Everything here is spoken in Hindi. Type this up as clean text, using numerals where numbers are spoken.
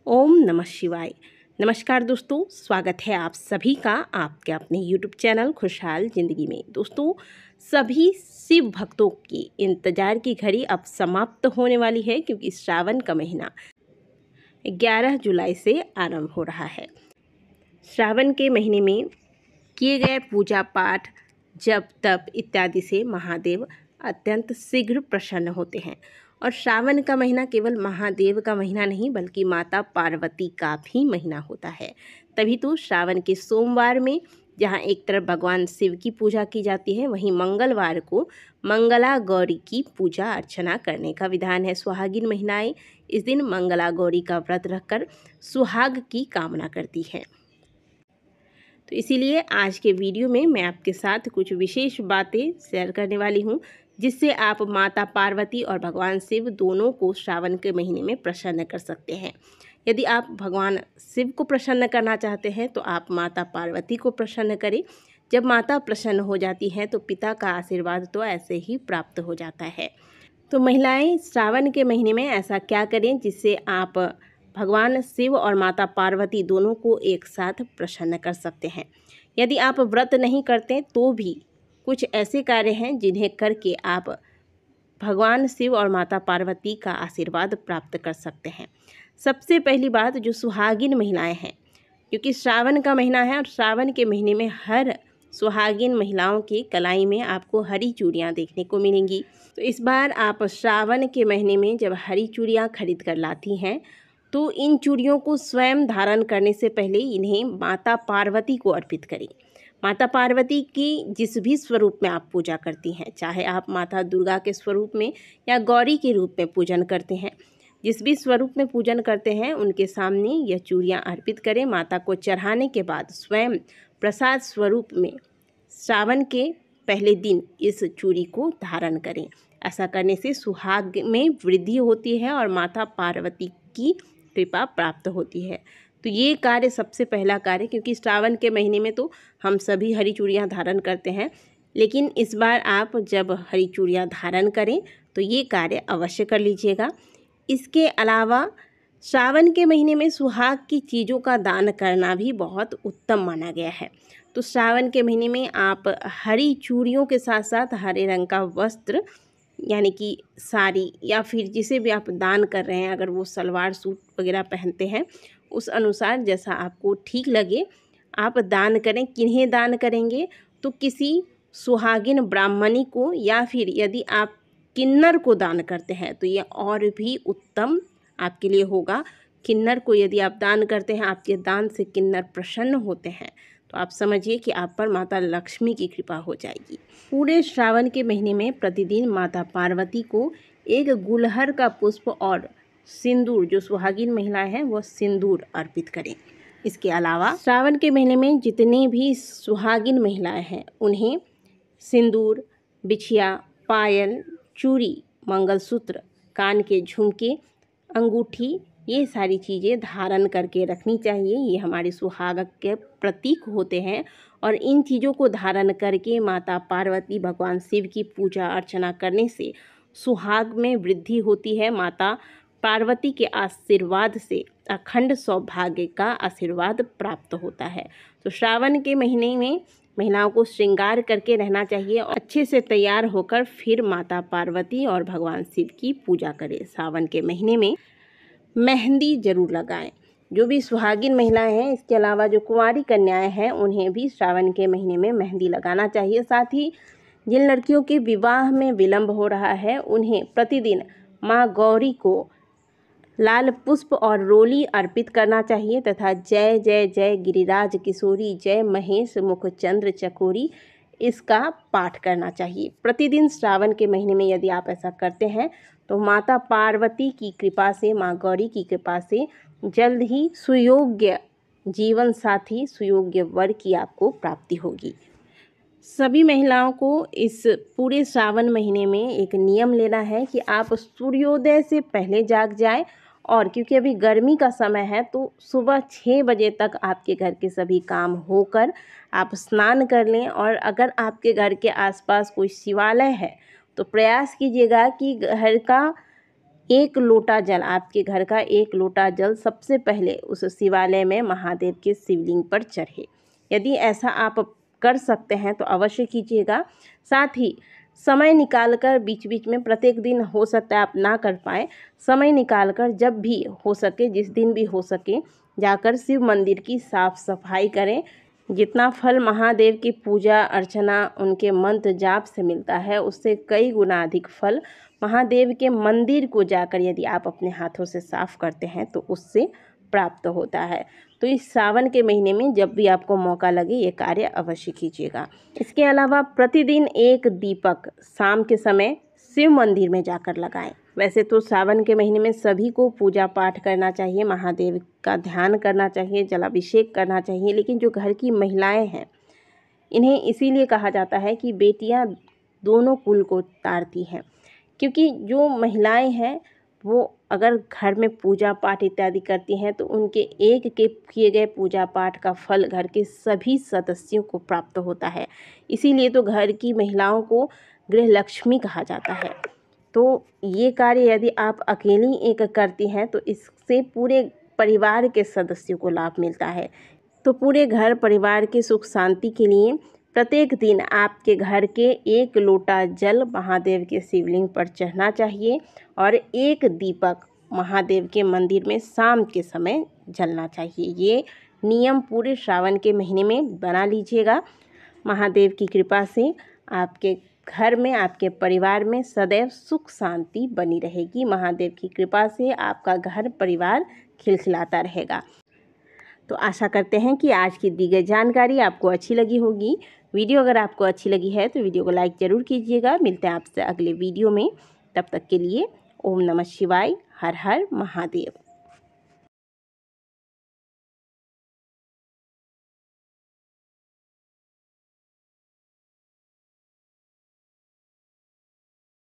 ओम नमः शिवाय। नमस्कार दोस्तों, स्वागत है आप सभी का आपके अपने यूट्यूब चैनल खुशहाल ज़िंदगी में। दोस्तों, सभी शिव भक्तों की इंतज़ार की घड़ी अब समाप्त होने वाली है, क्योंकि श्रावण का महीना 11 जुलाई से आरंभ हो रहा है। श्रावण के महीने में किए गए पूजा पाठ, जप तप इत्यादि से महादेव अत्यंत शीघ्र प्रसन्न होते हैं। और श्रावण का महीना केवल महादेव का महीना नहीं, बल्कि माता पार्वती का भी महीना होता है। तभी तो श्रावण के सोमवार में जहाँ एक तरफ भगवान शिव की पूजा की जाती है, वहीं मंगलवार को मंगला गौरी की पूजा अर्चना करने का विधान है। सुहागिन महिलाएं इस दिन मंगला गौरी का व्रत रखकर सुहाग की कामना करती हैं। तो इसीलिए आज के वीडियो में मैं आपके साथ कुछ विशेष बातें शेयर करने वाली हूँ, जिससे आप माता पार्वती और भगवान शिव दोनों को श्रावण के महीने में प्रसन्न कर सकते हैं। यदि आप भगवान शिव को प्रसन्न करना चाहते हैं तो आप माता पार्वती को प्रसन्न करें। जब माता प्रसन्न हो जाती हैं तो पिता का आशीर्वाद तो ऐसे ही प्राप्त हो जाता है। तो महिलाएं श्रावण के महीने में ऐसा क्या करें जिससे आप भगवान शिव और माता पार्वती दोनों को एक साथ प्रसन्न कर सकते हैं। यदि आप व्रत नहीं करते तो भी कुछ ऐसे कार्य हैं जिन्हें करके आप भगवान शिव और माता पार्वती का आशीर्वाद प्राप्त कर सकते हैं। सबसे पहली बात, जो सुहागिन महिलाएं हैं, क्योंकि श्रावण का महीना है और श्रावण के महीने में हर सुहागिन महिलाओं की कलाई में आपको हरी चूड़ियाँ देखने को मिलेंगी। तो इस बार आप श्रावण के महीने में जब हरी चूड़ियाँ खरीद कर लाती हैं तो इन चूड़ियों को स्वयं धारण करने से पहले इन्हें माता पार्वती को अर्पित करें। माता पार्वती की जिस भी स्वरूप में आप पूजा करती हैं, चाहे आप माता दुर्गा के स्वरूप में या गौरी के रूप में पूजन करते हैं, जिस भी स्वरूप में पूजन करते हैं उनके सामने यह चूड़ियाँ अर्पित करें। माता को चढ़ाने के बाद स्वयं प्रसाद स्वरूप में श्रावण के पहले दिन इस चूड़ी को धारण करें। ऐसा करने से सुहाग में वृद्धि होती है और माता पार्वती की कृपा प्राप्त होती है। तो ये कार्य सबसे पहला कार्य, क्योंकि श्रावण के महीने में तो हम सभी हरी चूड़ियाँ धारण करते हैं, लेकिन इस बार आप जब हरी चूड़ियाँ धारण करें तो ये कार्य अवश्य कर लीजिएगा। इसके अलावा श्रावण के महीने में सुहाग की चीज़ों का दान करना भी बहुत उत्तम माना गया है। तो श्रावण के महीने में आप हरी चूड़ियों के साथ साथ हरे रंग का वस्त्र, यानी कि साड़ी, या फिर जिसे भी आप दान कर रहे हैं, अगर वो सलवार सूट वगैरह पहनते हैं, उस अनुसार जैसा आपको ठीक लगे आप दान करें। किन्हें दान करेंगे? तो किसी सुहागिन ब्राह्मणी को, या फिर यदि आप किन्नर को दान करते हैं तो ये और भी उत्तम आपके लिए होगा। किन्नर को यदि आप दान करते हैं, आपके दान से किन्नर प्रसन्न होते हैं, तो आप समझिए कि आप पर माता लक्ष्मी की कृपा हो जाएगी। पूरे श्रावण के महीने में प्रतिदिन माता पार्वती को एक गुलहर का पुष्प और सिंदूर, जो सुहागिन महिलाएं हैं वो सिंदूर अर्पित करें। इसके अलावा श्रावण के महीने में जितनी भी सुहागिन महिलाएं हैं उन्हें सिंदूर, बिछिया, पायल, चूड़ी, मंगलसूत्र, कान के झुमके, अंगूठी, ये सारी चीज़ें धारण करके रखनी चाहिए। ये हमारे सुहाग के प्रतीक होते हैं और इन चीज़ों को धारण करके माता पार्वती भगवान शिव की पूजा अर्चना करने से सुहाग में वृद्धि होती है। माता पार्वती के आशीर्वाद से अखंड सौभाग्य का आशीर्वाद प्राप्त होता है। तो श्रावण के महीने में महिलाओं को श्रृंगार करके रहना चाहिए और अच्छे से तैयार होकर फिर माता पार्वती और भगवान शिव की पूजा करें। श्रावण के महीने में मेहंदी जरूर लगाएं, जो भी सुहागिन महिलाएं हैं। इसके अलावा जो कुंवारी कन्याएं हैं उन्हें भी श्रावण के महीने में मेहंदी लगाना चाहिए। साथ ही जिन लड़कियों के विवाह में विलंब हो रहा है उन्हें प्रतिदिन माँ गौरी को लाल पुष्प और रोली अर्पित करना चाहिए तथा जय जय जय गिरिराज किशोरी, जय महेश मुख चंद्र चकोरी, इसका पाठ करना चाहिए प्रतिदिन। श्रावण के महीने में यदि आप ऐसा करते हैं तो माता पार्वती की कृपा से, माँ गौरी की कृपा से जल्द ही सुयोग्य जीवन साथी, सुयोग्य वर की आपको प्राप्ति होगी। सभी महिलाओं को इस पूरे श्रावण महीने में एक नियम लेना है कि आप सूर्योदय से पहले जाग जाएं, और क्योंकि अभी गर्मी का समय है तो सुबह 6 बजे तक आपके घर के सभी काम होकर आप स्नान कर लें। और अगर आपके घर के आसपास कोई शिवालय है तो प्रयास कीजिएगा कि घर का 1 लोटा जल, आपके घर का 1 लोटा जल सबसे पहले उस शिवालय में महादेव के शिवलिंग पर चढ़े। यदि ऐसा आप कर सकते हैं तो अवश्य कीजिएगा। साथ ही समय निकालकर बीच बीच में, प्रत्येक दिन हो सकता है आप ना कर पाएँ, समय निकालकर जब भी हो सके, जिस दिन भी हो सके, जाकर शिव मंदिर की साफ़ सफाई करें। जितना फल महादेव की पूजा अर्चना उनके मंत्र जाप से मिलता है, उससे कई गुना अधिक फल महादेव के मंदिर को जाकर यदि आप अपने हाथों से साफ़ करते हैं तो उससे प्राप्त होता है। तो इस सावन के महीने में जब भी आपको मौका लगे ये कार्य अवश्य कीजिएगा। इसके अलावा प्रतिदिन 1 दीपक शाम के समय शिव मंदिर में जाकर लगाएं। वैसे तो सावन के महीने में सभी को पूजा पाठ करना चाहिए, महादेव का ध्यान करना चाहिए, जलाभिषेक करना चाहिए, लेकिन जो घर की महिलाएं हैं इन्हें इसीलिए कहा जाता है कि बेटियां दोनों कुल को तारती हैं, क्योंकि जो महिलाएं हैं वो अगर घर में पूजा पाठ इत्यादि करती हैं तो उनके एक के किए गए पूजा पाठ का फल घर के सभी सदस्यों को प्राप्त होता है। इसीलिए तो घर की महिलाओं को गृह लक्ष्मी कहा जाता है। तो ये कार्य यदि आप अकेली एक करती हैं तो इससे पूरे परिवार के सदस्यों को लाभ मिलता है। तो पूरे घर परिवार की सुख शांति के लिए प्रत्येक दिन आपके घर के 1 लोटा जल महादेव के शिवलिंग पर चढ़ना चाहिए और 1 दीपक महादेव के मंदिर में शाम के समय जलना चाहिए। ये नियम पूरे श्रावण के महीने में बना लीजिएगा। महादेव की कृपा से आपके घर में, आपके परिवार में सदैव सुख शांति बनी रहेगी। महादेव की कृपा से आपका घर परिवार खिलखिलाता रहेगा। तो आशा करते हैं कि आज की दी गई जानकारी आपको अच्छी लगी होगी। वीडियो अगर आपको अच्छी लगी है तो वीडियो को लाइक ज़रूर कीजिएगा। मिलते हैं आपसे अगले वीडियो में, तब तक के लिए ओम नमः शिवाय, हर हर महादेव।